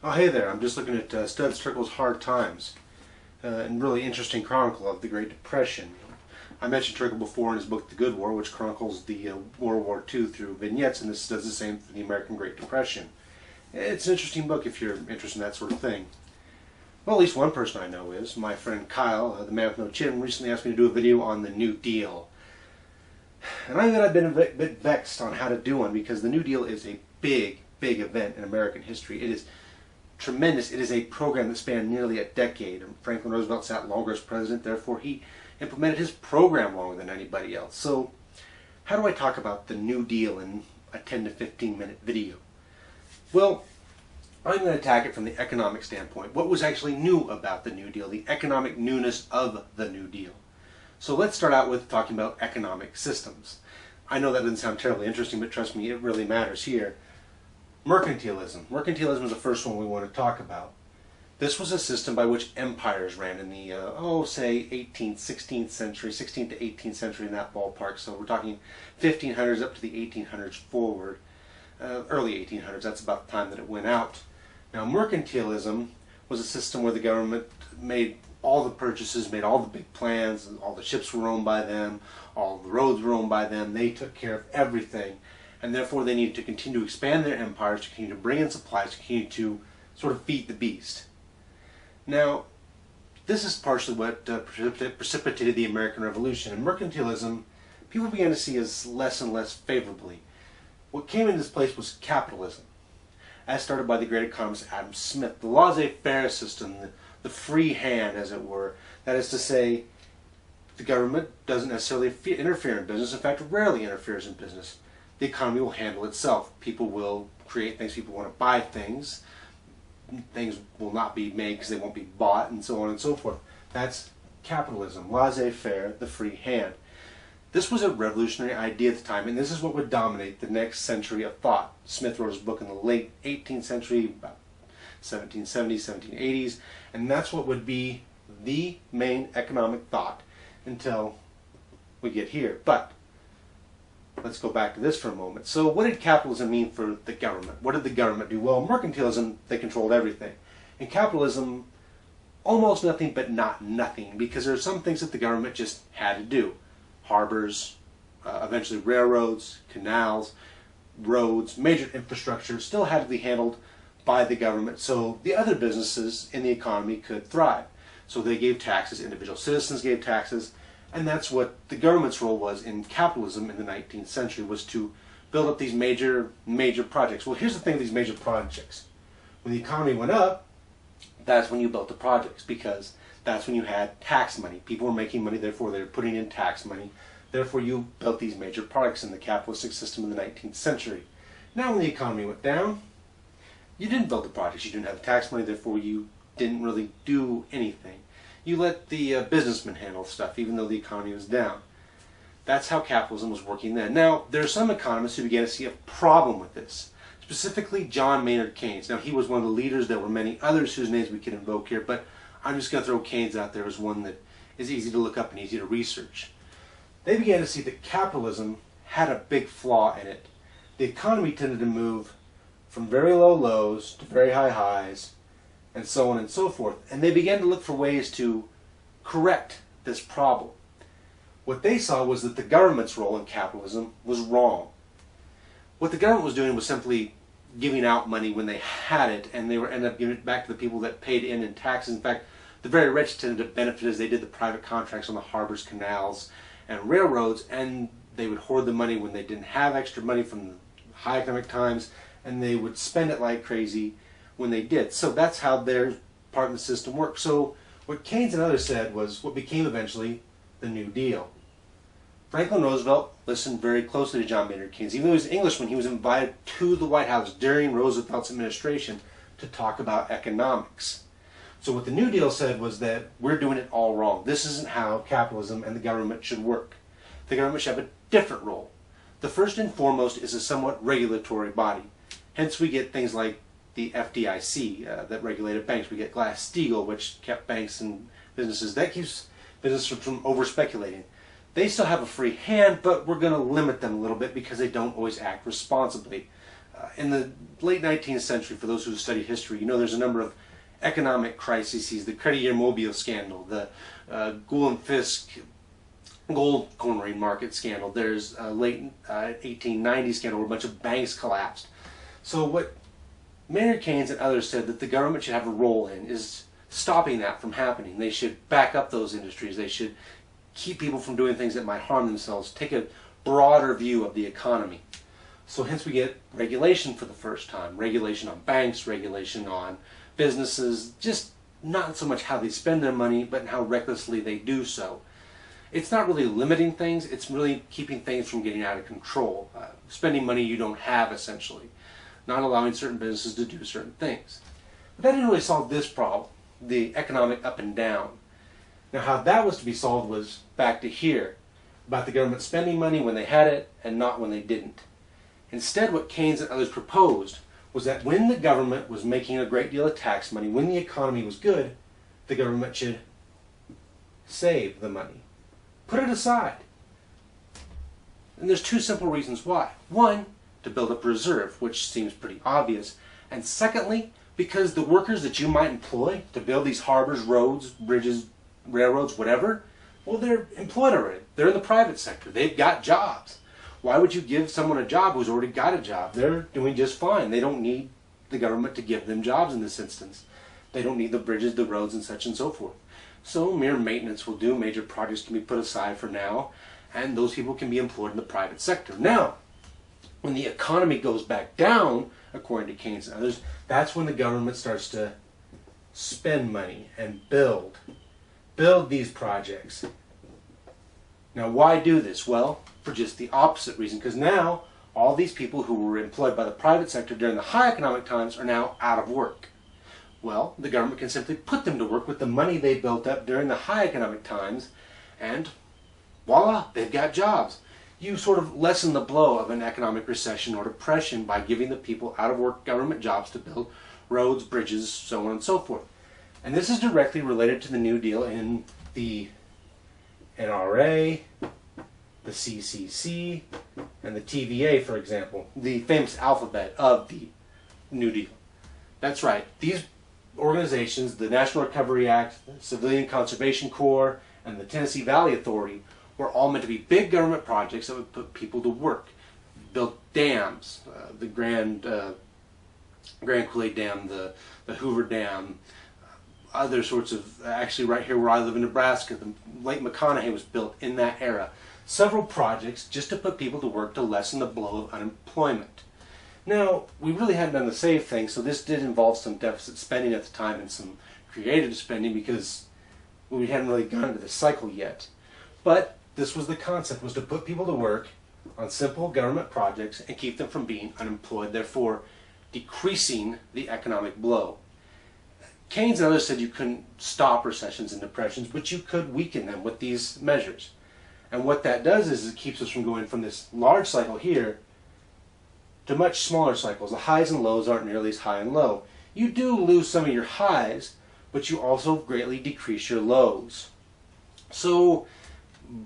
Oh, hey there. I'm just looking at Studs Terkel's Hard Times, and really interesting chronicle of the Great Depression. I mentioned Terkel before in his book The Good War, which chronicles the World War II through vignettes, and this does the same for the American Great Depression. It's an interesting book if you're interested in that sort of thing. Well, at least one person I know is. My friend Kyle, the man with no chin, recently asked me to do a video on the New Deal. And I've been a bit vexed on how to do one, because the New Deal is a big event in American history. It is tremendous. It is a program that spanned nearly a decade. And Franklin Roosevelt sat longer as president, therefore he implemented his program longer than anybody else. So how do I talk about the New Deal in a 10 to 15 minute video? Well, I'm going to attack it from the economic standpoint. What was actually new about the New Deal, the economic newness of the New Deal. So let's start out with talking about economic systems. I know that doesn't sound terribly interesting, but trust me, it really matters here. Mercantilism. Mercantilism is the first one we want to talk about. This was a system by which empires ran in the, say 18th, 16th century, 16th to 18th century, in that ballpark. So we're talking 1500s up to the 1800s forward, early 1800s. That's about the time that it went out. Now, mercantilism was a system where the government made all the purchases, made all the big plans, and all the ships were owned by them, all the roads were owned by them. They took care of everything. And therefore they needed to continue to expand their empires, to continue to bring in supplies, to continue to sort of feed the beast. Now, this is partially what precipitated the American Revolution. And mercantilism, people began to see as less and less favorably. What came into this place was capitalism, as started by the great economist Adam Smith. The laissez-faire system, the free hand, as it were. That is to say, the government doesn't necessarily interfere in business. In fact, rarely interferes in business. The economy will handle itself. People will create things, people want to buy things. Things will not be made because they won't be bought, and so on and so forth. That's capitalism, laissez-faire, the free hand. This was a revolutionary idea at the time, and this is what would dominate the next century of thought. Smith wrote his book in the late 18th century, about 1770s, 1780s, and that's what would be the main economic thought until we get here. But let's go back to this for a moment. So what did capitalism mean for the government? What did the government do? Well, mercantilism, they controlled everything. In capitalism, almost nothing but not nothing, because there are some things that the government just had to do. Harbors, eventually railroads, canals, roads, major infrastructure still had to be handled by the government so the other businesses in the economy could thrive. So they gave taxes, individual citizens gave taxes, and that's what the government's role was in capitalism in the 19th century, was to build up these major projects. Well, here's the thing with these major projects. When the economy went up, that's when you built the projects, because that's when you had tax money. People were making money, therefore they were putting in tax money. Therefore you built these major projects in the capitalistic system in the 19th century. Now when the economy went down, you didn't build the projects. You didn't have the tax money, therefore you didn't really do anything. You let the businessmen handle stuff, even though the economy was down. That's how capitalism was working then. Now, there are some economists who began to see a problem with this, specifically John Maynard Keynes. Now, he was one of the leaders. There were many others whose names we could invoke here, but I'm just going to throw Keynes out there as one that is easy to look up and easy to research. They began to see that capitalism had a big flaw in it. The economy tended to move from very low lows to very high highs, and so on and so forth. And they began to look for ways to correct this problem. What they saw was that the government's role in capitalism was wrong. What the government was doing was simply giving out money when they had it, and they were ended up giving it back to the people that paid in taxes. In fact, the very rich tended to benefit as they did the private contracts on the harbors, canals, and railroads, and they would hoard the money when they didn't have extra money from the high economic times, and they would spend it like crazy when they did. So that's how their part of the system worked. So what Keynes and others said was what became eventually the New Deal. Franklin Roosevelt listened very closely to John Maynard Keynes. Even though he was an Englishman, he was invited to the White House during Roosevelt's administration to talk about economics. So what the New Deal said was that we're doing it all wrong. This isn't how capitalism and the government should work. The government should have a different role. The first and foremost is a somewhat regulatory body. Hence we get things like the FDIC that regulated banks. We get Glass-Steagall, which kept banks and businesses. That keeps business from over-speculating. They still have a free hand, but we're going to limit them a little bit because they don't always act responsibly. In the late 19th century, for those who study history, you know there's a number of economic crises, the Crédit Mobile scandal, the Gould and Fisk gold coin market scandal. There's a late 1890 scandal where a bunch of banks collapsed. So what Maynard Keynes and others said that the government should have a role in is stopping that from happening. They should back up those industries. They should keep people from doing things that might harm themselves. Take a broader view of the economy. So hence we get regulation for the first time. Regulation on banks, regulation on businesses, just not so much how they spend their money, but how recklessly they do so. It's not really limiting things, it's really keeping things from getting out of control. Spending money you don't have, essentially. Not allowing certain businesses to do certain things. But that didn't really solve this problem, the economic up and down. Now how that was to be solved was back to here, about the government spending money when they had it and not when they didn't. Instead, what Keynes and others proposed was that when the government was making a great deal of tax money, when the economy was good, the government should save the money. Put it aside. And there's two simple reasons why. One, to build up a reserve, which seems pretty obvious. And secondly, because the workers that you might employ to build these harbors, roads, bridges, railroads, whatever, well, they're employed already. They're in the private sector. They've got jobs. Why would you give someone a job who's already got a job? They're doing just fine. They don't need the government to give them jobs in this instance. They don't need the bridges, the roads, and such and so forth. So mere maintenance will do. Major projects can be put aside for now, and those people can be employed in the private sector. Now, when the economy goes back down, according to Keynes and others, that's when the government starts to spend money and build these projects. Now, why do this? Well, for just the opposite reason, because now all these people who were employed by the private sector during the high economic times are now out of work. Well, the government can simply put them to work with the money they built up during the high economic times, and voila, they've got jobs. You sort of lessen the blow of an economic recession or depression by giving the people out of work government jobs to build roads, bridges, so on and so forth. And this is directly related to the New Deal in the NRA, the CCC, and the TVA, for example, the famous alphabet of the New Deal. That's right. These organizations, the National Recovery Act, the Civilian Conservation Corps, and the Tennessee Valley Authority, were all meant to be big government projects that would put people to work. Build dams, the Grand Kool-Aid Dam, the Hoover Dam, other sorts of, actually right here where I live in Nebraska, the Lake McConaughey was built in that era. Several projects just to put people to work to lessen the blow of unemployment. Now, we really hadn't done the save thing, so this did involve some deficit spending at the time and some creative spending because we hadn't really gone into the cycle yet. But this was the concept, was to put people to work on simple government projects and keep them from being unemployed, therefore decreasing the economic blow. Keynes and others said you couldn't stop recessions and depressions, but you could weaken them with these measures. And what that does is it keeps us from going from this large cycle here to much smaller cycles. The highs and lows aren't nearly as high and low. You do lose some of your highs, but you also greatly decrease your lows. So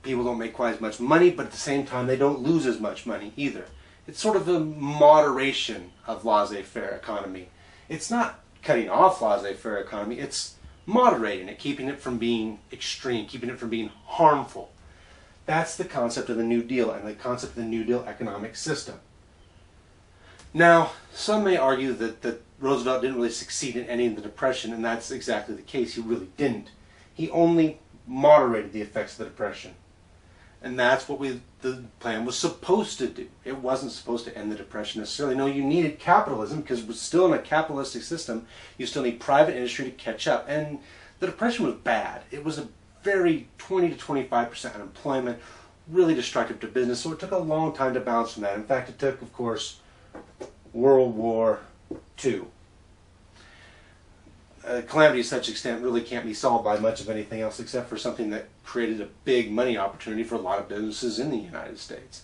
people don't make quite as much money, but at the same time they don't lose as much money either. It's sort of a moderation of laissez-faire economy. It's not cutting off laissez-faire economy, it's moderating it, keeping it from being extreme, keeping it from being harmful. That's the concept of the New Deal and the concept of the New Deal economic system. Now, some may argue that Roosevelt didn't really succeed in ending the Depression, and that's exactly the case. He really didn't. He only moderated the effects of the Depression. And that's what the plan was supposed to do. It wasn't supposed to end the Depression necessarily. No, you needed capitalism because we're still in a capitalistic system. You still need private industry to catch up. And the Depression was bad. It was a very 20 to 25% unemployment, really destructive to business. So it took a long time to bounce from that. In fact, it took, of course, World War II. A calamity of such extent really can't be solved by much of anything else except for something that created a big money opportunity for a lot of businesses in the United States.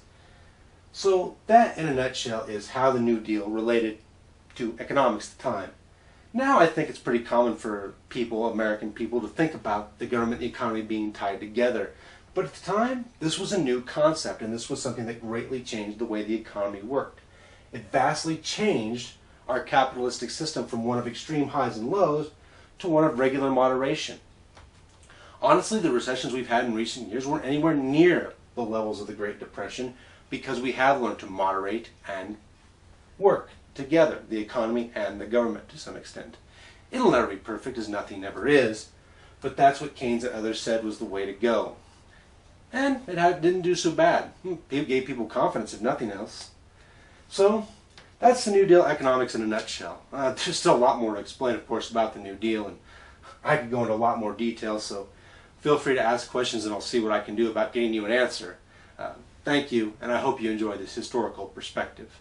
So that, in a nutshell, is how the New Deal related to economics at the time. Now I think it's pretty common for people, American people, to think about the government and the economy being tied together. But at the time, this was a new concept, and this was something that greatly changed the way the economy worked. It vastly changed our capitalistic system from one of extreme highs and lows to one of regular moderation. Honestly, the recessions we've had in recent years weren't anywhere near the levels of the Great Depression because we have learned to moderate and work together, the economy and the government to some extent. It'll never be perfect, as nothing ever is, but that's what Keynes and others said was the way to go. And it didn't do so bad. It gave people confidence, if nothing else. So, that's the New Deal economics in a nutshell. There's still a lot more to explain, of course, about the New Deal, and I could go into a lot more detail, so feel free to ask questions and I'll see what I can do about getting you an answer. Thank you, and I hope you enjoy this historical perspective.